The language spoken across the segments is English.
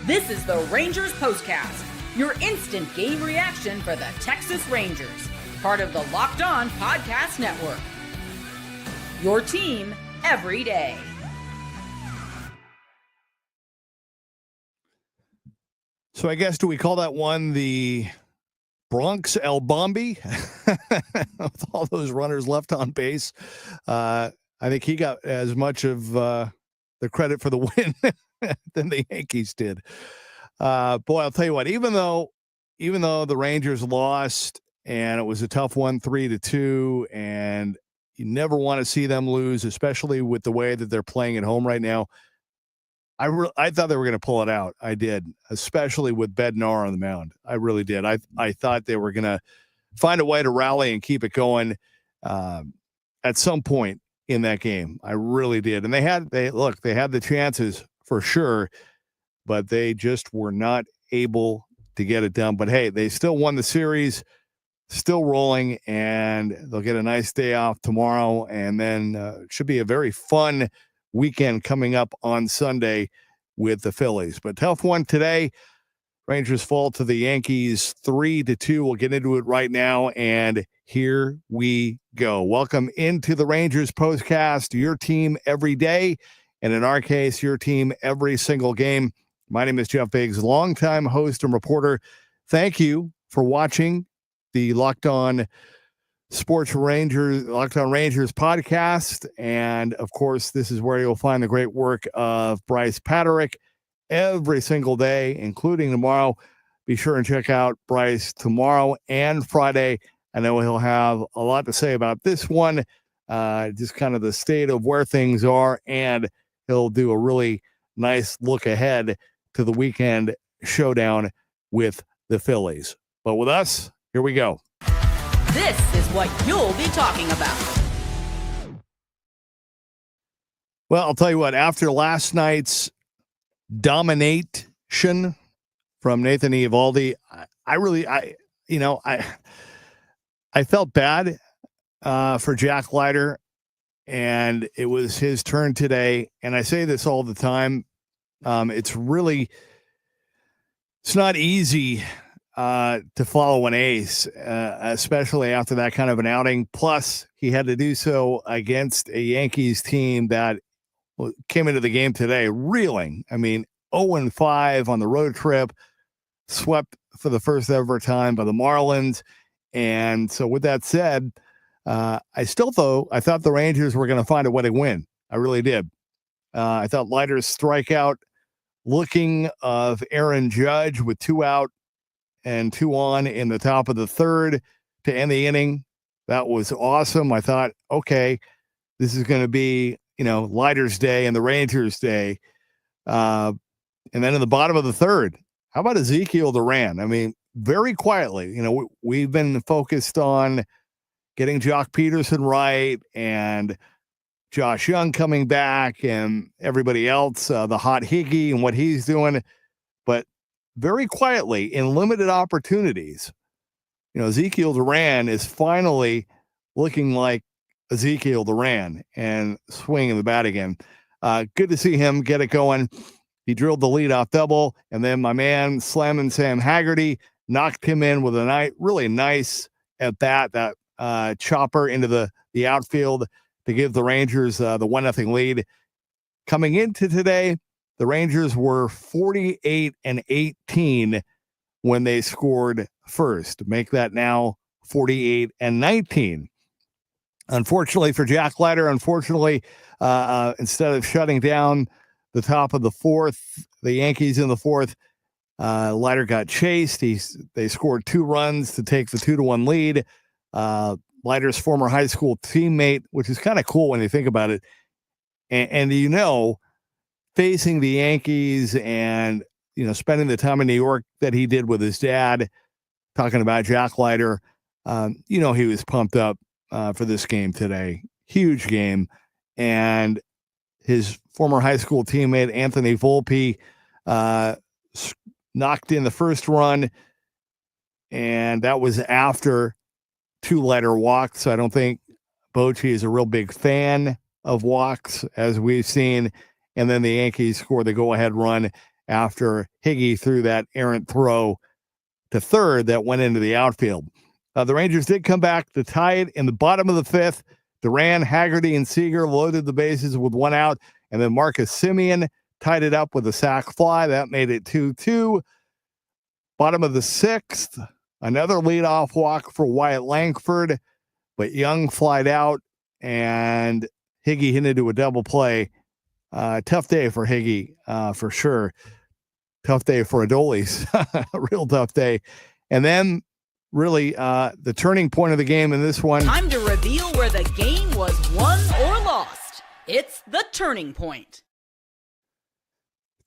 This is the Rangers POSTCAST, your instant game reaction for the Texas Rangers, part of the Locked On Podcast Network. Your team every day. So I guess, do we call that one the Bronx El Bombi? With all those runners left on base. I think he got as much of the credit for the win than the Yankees did. Boy, I'll tell you what, even though the Rangers lost and it was a tough one, 3-2, and you never want to see them lose, especially with the way that they're playing at home right now. I thought they were going to pull it out. I did, especially with Bednar on the mound. I really did. I thought they were going to find a way to rally and keep it going at some point in that game. I really did. And they had the chances for sure, but they just were not able to get it done. But hey, they still won the series, still rolling, and they'll get a nice day off tomorrow. And then it should be a very fun weekend coming up on Sunday with the Phillies. But tough one today. Rangers fall to the Yankees 3-2. We'll get into it right now, and here we go. Welcome into the Rangers POSTCAST, your team every day, and in our case, your team every single game. My name is Jeff Biggs, longtime host and reporter. Thank you for watching the Locked On Rangers podcast. And of course, this is where you'll find the great work of Bryce Paterick every single day, including tomorrow. Be sure and check out Bryce tomorrow and Friday. I know he'll have a lot to say about this one, just kind of the state of where things are, and he'll do a really nice look ahead to the weekend showdown with the Phillies. But with us, here we go. This is what you'll be talking about. Well, I'll tell you what, after last night's domination from Nathan Eovaldi, I felt bad for Jack Leiter, and it was his turn today. And I say this all the time. It's not easy to follow an ace, especially after that kind of an outing. Plus, he had to do so against a Yankees team that came into the game today reeling. I mean, 0-5 on the road trip, swept for the first ever time by the Marlins. And so with that said, I thought the Rangers were going to find a way to win. I really did. I thought Leiter's strikeout looking of Aaron Judge with 2 out and 2 on in the top of the third to end the inning, that was awesome. I thought, okay, this is going to be, Leiter's day and the Rangers' day. And then in the bottom of the third, how about Ezekiel Duran? I mean, very quietly, we've been focused on getting Jock Peterson right and Josh Young coming back and everybody else, the hot Higgy and what he's doing. But very quietly, in limited opportunities, Ezekiel Duran is finally looking like Ezekiel Duran and swinging the bat again. Good to see him get it going. He drilled the leadoff double, and then my man Semien and Sam Haggerty knocked him in with a really nice at bat, that chopper into the outfield to give the Rangers the 1-0 lead. Coming into today, the Rangers were 48-18 when they scored first. Make that now 48-19. Unfortunately for Jack Leiter, instead of shutting down the top of the fourth, the Yankees in the fourth, Leiter got chased. They scored 2 runs to take the 2-1 lead. Leiter's former high school teammate, which is kind of cool when you think about it. And facing the Yankees and, spending the time in New York that he did with his dad, talking about Jack Leiter, he was pumped up for this game today. Huge game. And his former high school teammate, Anthony Volpe, knocked in the first run, and that was after 2 Leiter walks. So I don't think Bochy is a real big fan of walks, as we've seen. And then the Yankees score the go-ahead run after Higgy threw that errant throw to third that went into the outfield. The Rangers did come back to tie it in the bottom of the fifth. Duran, Haggerty, and Seager loaded the bases with one out, and then Marcus Semien tied it up with a sac fly. That made it 2-2. Bottom of the sixth, another leadoff walk for Wyatt Langford, but Young flied out, and Higgy hit into a double play. Tough day for Higgy, for sure. Tough day for Adolis. Real tough day. And then really the turning point of the game in this one. Time to reveal where the game was won or lost. It's the turning point.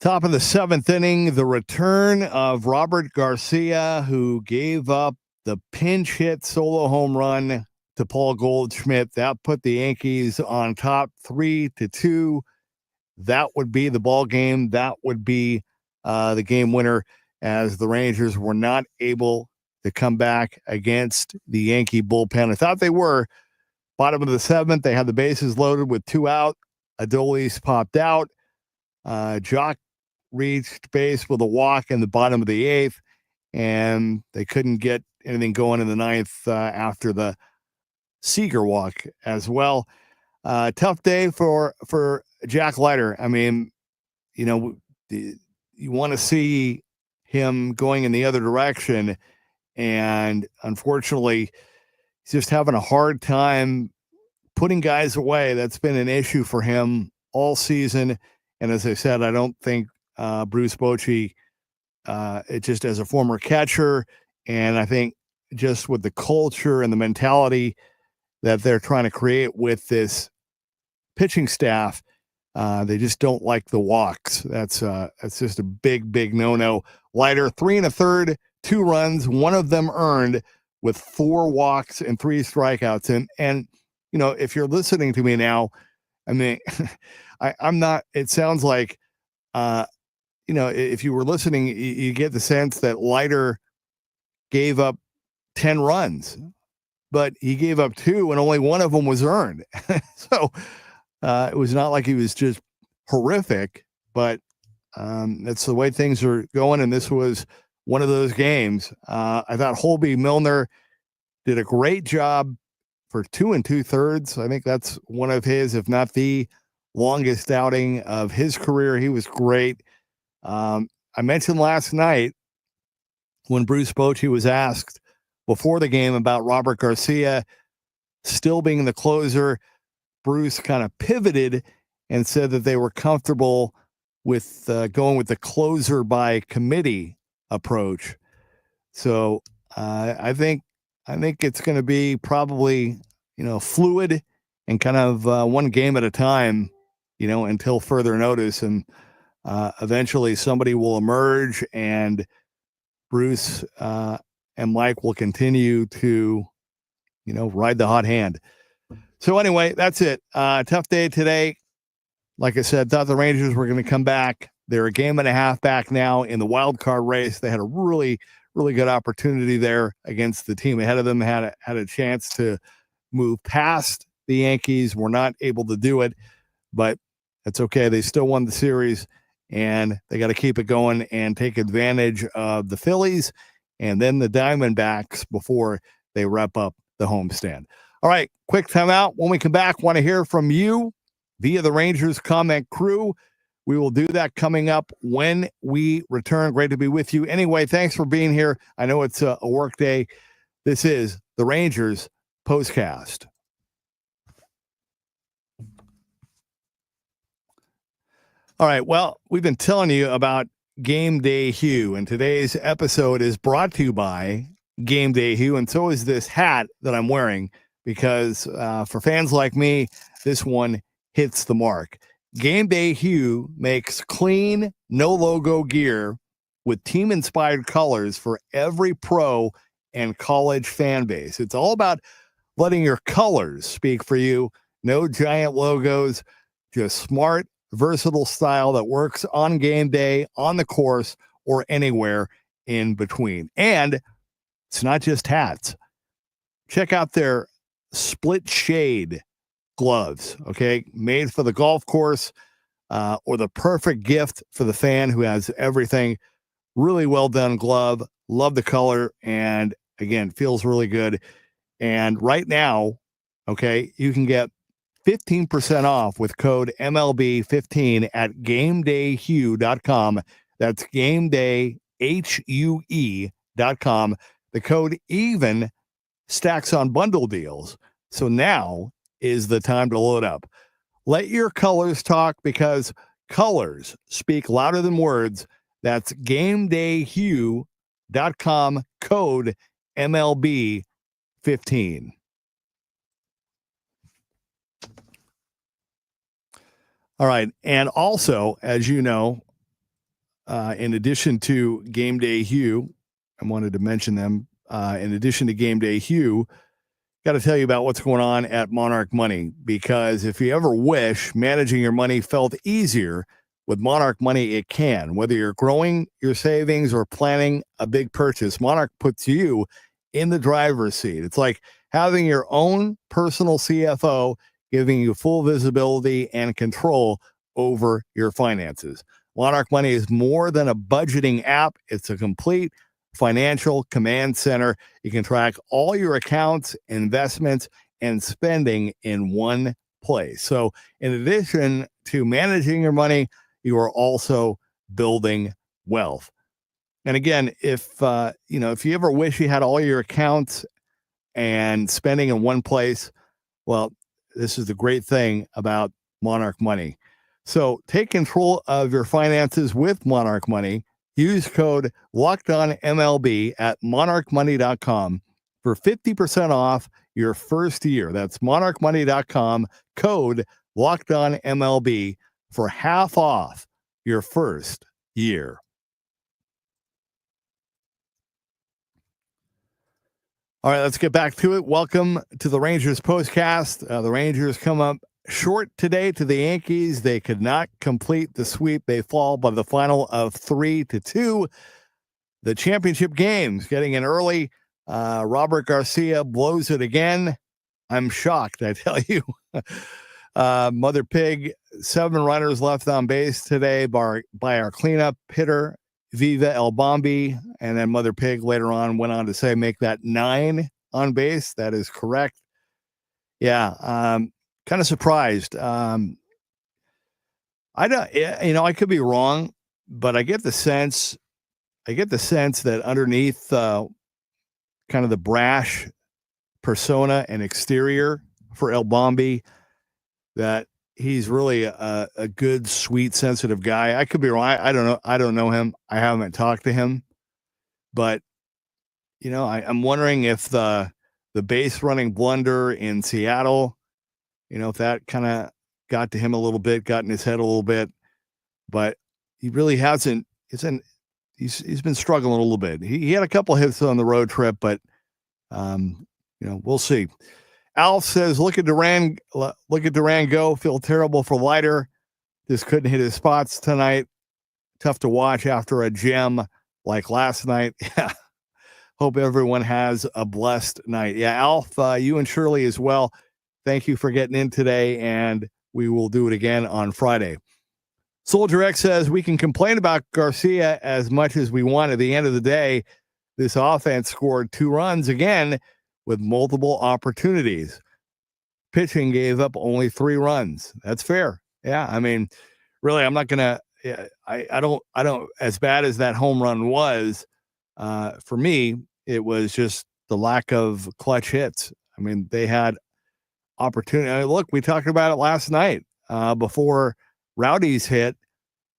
Top of the seventh inning, the return of Robert Garcia, who gave up the pinch hit solo home run to Paul Goldschmidt. That put the Yankees on top 3-2. That would be the ball game. That would be the game winner, as the Rangers were not able to come back against the Yankee bullpen. I thought they were. Bottom of the seventh, they had the bases loaded with two out. Adolis popped out. Jock reached base with a walk in the bottom of the eighth, and they couldn't get anything going in the ninth after the Seager walk as well. Tough day for Jack Leiter. I mean, you know, you want to see him going in the other direction, and unfortunately, he's just having a hard time putting guys away. That's been an issue for him all season. And as I said, I don't think Bruce Bochy, it just as a former catcher, and I think just with the culture and the mentality that they're trying to create with this pitching staff, they just don't like the walks. That's just a big no-no. Leiter, 3 1/3, 2 runs, one of them earned, with 4 walks and 3 strikeouts. And you know, if you're listening to me now, I mean, I'm not. It sounds like, you know, if you were listening, you get the sense that Leiter gave up 10 runs, but he gave up 2 and only one of them was earned. So it was not like he was just horrific, but that's the way things are going. And this was one of those games. I thought Holby Milner did a great job for 2 2/3. I think that's one of his, if not the longest outing of his career. He was great. I mentioned last night when Bruce Bochy was asked before the game about Robert Garcia still being the closer, Bruce kind of pivoted and said that they were comfortable with going with the closer by committee approach. So I think it's going to be probably, you know, fluid and kind of one game at a time, you know, until further notice. And eventually somebody will emerge, and Bruce and Mike will continue to, you know, ride the hot hand. So anyway, that's it. Tough day today. Like I said, thought the Rangers were going to come back. They're a game and a half back now in the wild card race. They had a really good opportunity there against the team ahead of them. Had a chance to move past the Yankees. Were not able to do it, but that's okay. They still won the series, and they got to keep it going and take advantage of the Phillies and then the Diamondbacks before they wrap up the homestand. All right, quick timeout. When we come back, want to hear from you via the Rangers comment crew. We will do that coming up when we return. Great to be with you. Anyway, thanks for being here. I know it's a work day. This is the Rangers POSTCAST. All right, well, we've been telling you about Game Day Hue, and today's episode is brought to you by Game Day Hue, and so is this hat that I'm wearing, because for fans like me, this one hits the mark. Game Day Hue makes clean, no logo gear with team-inspired colors for every pro and college fan base. It's all about letting your colors speak for you. No giant logos, just smart, versatile style that works on game day, on the course, or anywhere in between. And it's not just hats. Check out their split shade gloves, okay? Made for the golf course. or the perfect gift for the fan who has everything. Really well done glove. Love the color. And again, feels really good. And right now, okay, you can get 15% off with code MLB15 at GameDayHue.com. That's GameDayHue.com. The code even stacks on bundle deals. So now is the time to load up. Let your colors talk, because colors speak louder than words. That's GameDayHue.com, code MLB15. All right. And also, as you know, in addition to Game Day Hue, I wanted to mention them. In addition to Game Day Hue, got to tell you about what's going on at Monarch Money, because if you ever wish managing your money felt easier, with Monarch Money, it can. Whether you're growing your savings or planning a big purchase, Monarch puts you in the driver's seat. It's like having your own personal CFO, giving you full visibility and control over your finances. Monarch Money is more than a budgeting app. It's a complete financial command center. You can track all your accounts, investments, and spending in one place. So in addition to managing your money, you are also building wealth. And again, if you ever wish you had all your accounts and spending in one place, well, this is the great thing about Monarch Money. So take control of your finances with Monarch Money. Use code LOCKEDONMLB at monarchmoney.com for 50% off your first year. That's monarchmoney.com, code LOCKEDONMLB for half off your first year. All right, let's get back to it. Welcome to the Rangers postcast. The Rangers come up short today to the Yankees. They could not complete the sweep. They fall by the final of 3-2. The championship games getting in early. Robert Garcia blows it again. I'm shocked, I tell you. Mother Pig, 7 runners left on base today by our cleanup hitter, Viva El Bombi. And then Mother Pig later on went on to say, make that 9 on base. That is correct. Yeah. Kind of surprised. I could be wrong, but I get the sense that underneath kind of the brash persona and exterior for El Bombi, that he's really a good, sweet, sensitive guy. I could be wrong. I don't know. I don't know him. I haven't talked to him, but I'm wondering if the base running blunder in Seattle, if that kind of got to him a little bit, got in his head a little bit, but he really hasn't. He's been struggling a little bit. He had a couple hits on the road trip, but we'll see. Alf says, look at Duran go. Feel terrible for Leiter. Just couldn't hit his spots tonight. Tough to watch after a gem like last night. Yeah. Hope everyone has a blessed night. Yeah, Alf, you and Shirley as well. Thank you for getting in today, and we will do it again on Friday. Soldier X says, we can complain about Garcia as much as we want. At the end of the day, this offense scored 2 runs again with multiple opportunities. Pitching gave up only 3 runs. That's fair. Yeah, I mean, really, I'm not gonna. I don't. As bad as that home run was, for me, it was just the lack of clutch hits. I mean, they had opportunity. Look, we talked about it last night before Rowdy's hit.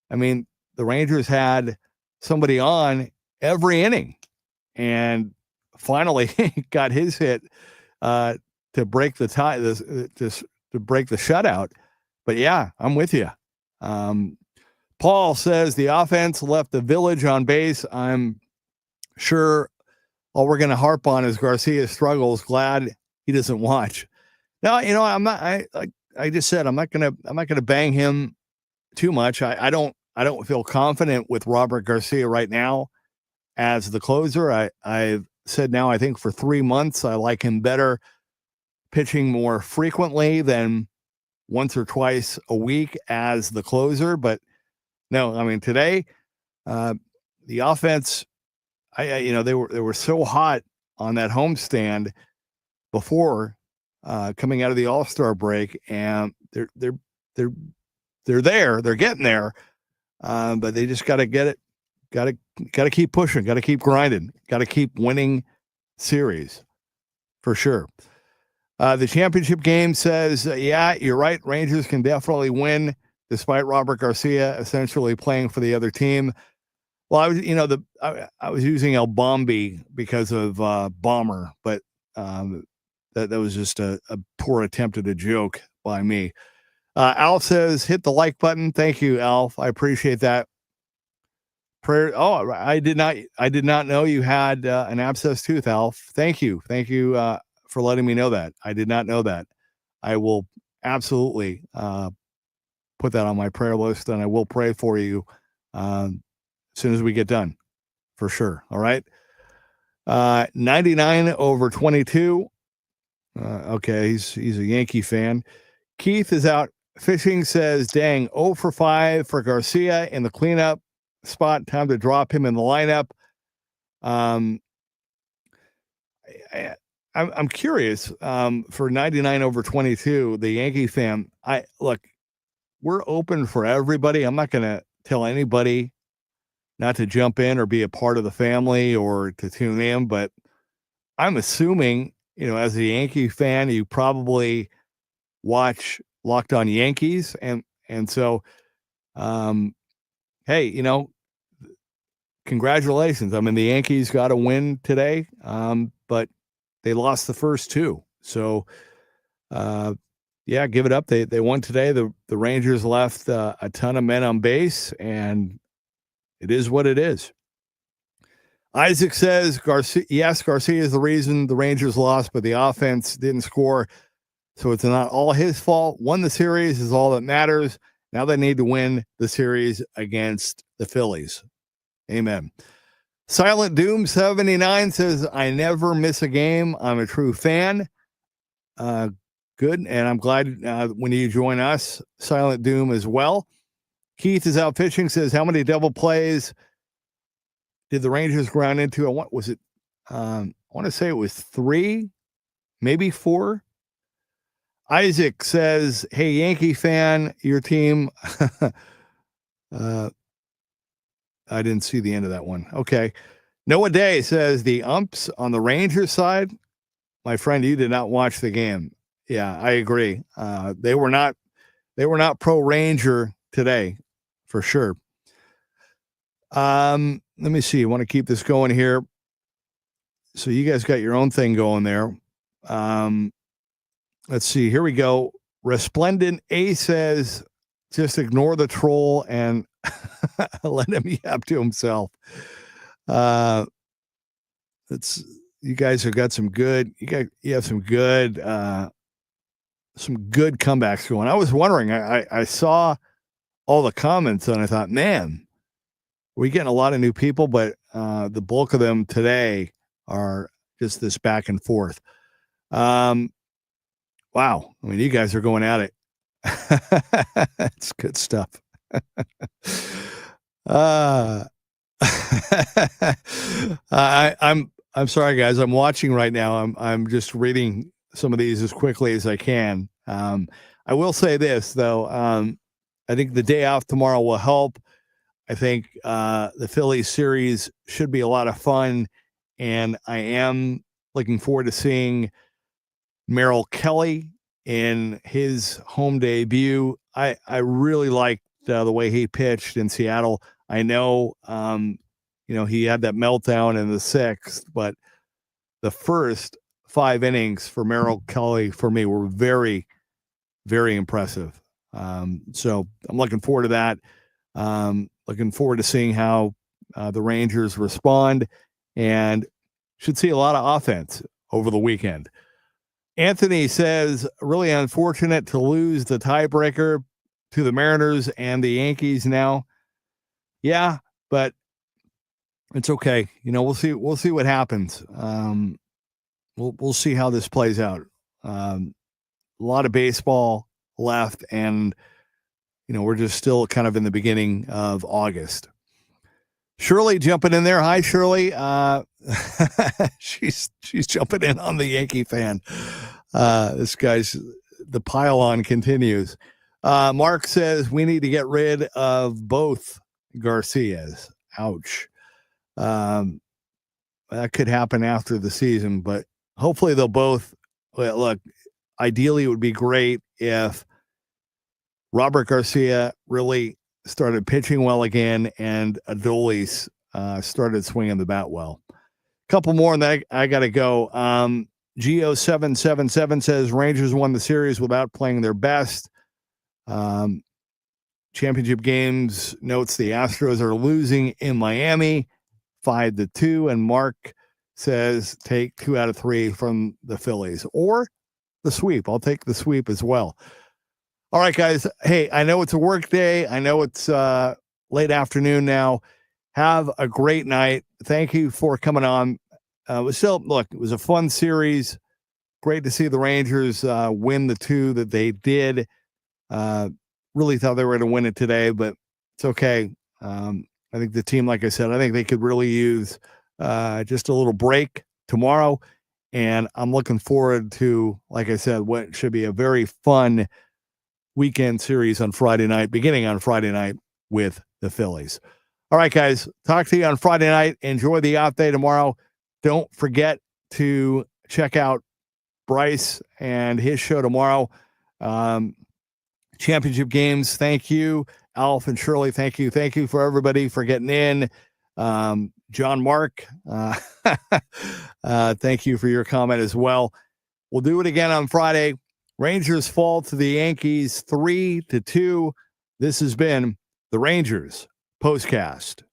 I mean, the Rangers had somebody on every inning, and finally got his hit to break the tie, to break the shutout. But yeah, I'm with you. Paul says the offense left the village on base. I'm sure all we're going to harp on is Garcia's struggles. Glad he doesn't watch. Now, I'm not. I just said I'm not gonna bang him too much. I don't feel confident with Robert Garcia right now as the closer. I've said now, I think for 3 months, I like him better pitching more frequently than once or twice a week as the closer. But no, I mean, today, the offense, they were so hot on that homestand before coming out of the All-Star break, and they're there, they're getting there, but they just got to get it, got to keep pushing, got to keep grinding, got to keep winning series for sure. The championship game says, yeah, you're right. Rangers can definitely win despite Robert Garcia essentially playing for the other team. Well, I was using El Bombi because of Bomber, but that was just a poor attempt at a joke by me. Alf says, hit the like button. Thank you, Alf. I appreciate that. Prayer. Oh, I did not know you had an abscessed tooth, Alf. Thank you for letting me know that. I did not know that. I will absolutely put that on my prayer list, and I will pray for you as soon as we get done, for sure. All right. 99/22. Okay, he's a Yankee fan. Keith is out fishing, says, dang, 0 for 5 for Garcia in the cleanup spot. Time to drop him in the lineup. I'm curious, for 99/22, the Yankee fan, we're open for everybody. I'm not going to tell anybody not to jump in or be a part of the family or to tune in, but I'm assuming, as a Yankee fan, you probably watch Locked On Yankees. And so, hey, congratulations. I mean, the Yankees got a win today, but they lost the first two. So, yeah, give it up. They won today. The Rangers left a ton of men on base, and it is what it is. Isaac says, Garcia is the reason the Rangers lost, but the offense didn't score. So it's not all his fault. Won the series is all that matters. Now they need to win the series against the Phillies. Amen. Silent Doom 79 says, I never miss a game. I'm a true fan. Good. And I'm glad when you join us, Silent Doom, as well. Keith is out fishing, says, how many double plays did the Rangers ground into? I want to say it was 3, maybe 4. Isaac says, hey, Yankee fan, your team. I didn't see the end of that one. Okay. Noah Day says, the umps on the Rangers side. My friend, you did not watch the game. Yeah, I agree. They were not pro Ranger today, for sure. Let me see. I want to keep this going here. So you guys got your own thing going there. Let's see. Here we go. Resplendent A says, just ignore the troll and let him yap to himself. You guys have got some good. You have some good comebacks going. I was wondering. I saw all the comments and I thought, man, we're getting a lot of new people, but the bulk of them today are just this back and forth. Wow. I mean, you guys are going at it. It's good stuff. I'm sorry, guys. I'm watching right now. I'm just reading some of these as quickly as I can. I will say this though. I think the day off tomorrow will help. I think the Phillies series should be a lot of fun, and I am looking forward to seeing Merrill Kelly in his home debut. I really liked the way he pitched in Seattle. I know, he had that meltdown in the 6th, but the first 5 innings for Merrill Kelly for me were very, very impressive. So I'm looking forward to that. Looking forward to seeing how the Rangers respond, and should see a lot of offense over the weekend. Anthony says, really unfortunate to lose the tiebreaker to the Mariners and the Yankees now. Yeah, but it's okay. We'll see what happens. We'll see how this plays out. A lot of baseball left, and we're just still kind of in the beginning of August. Shirley jumping in there. Hi, Shirley. She's jumping in on the Yankee fan. The pile-on continues. Mark says we need to get rid of both Garcias. Ouch. That could happen after the season, but hopefully they'll both look. Ideally, it would be great if Robert Garcia really started pitching well again and Adolis started swinging the bat well. A couple more, and then I got to go. Geo777 says Rangers won the series without playing their best. Championship games notes the Astros are losing in Miami 5-2, and Mark says take 2 out of 3 from the Phillies or the sweep. I'll take the sweep as well. All right, guys. Hey, I know it's a work day. I know it's late afternoon now. Have a great night. Thank you for coming on. It was a fun series. Great to see the Rangers win the 2 that they did. Really thought they were going to win it today, but it's okay. I think the team, like I said, I think they could really use just a little break tomorrow. And I'm looking forward to, like I said, what should be a very fun weekend series on Friday night, beginning on Friday night with the Phillies. All right, guys, talk to you on Friday night. Enjoy the off day tomorrow. Don't forget to check out Bryce and his show tomorrow. Championship games. Thank you, Alf and Shirley. Thank you. Thank you for everybody for getting in. John Mark, thank you for your comment as well. We'll do it again on Friday. Rangers fall to the Yankees 3-2. This has been the Rangers Postcast.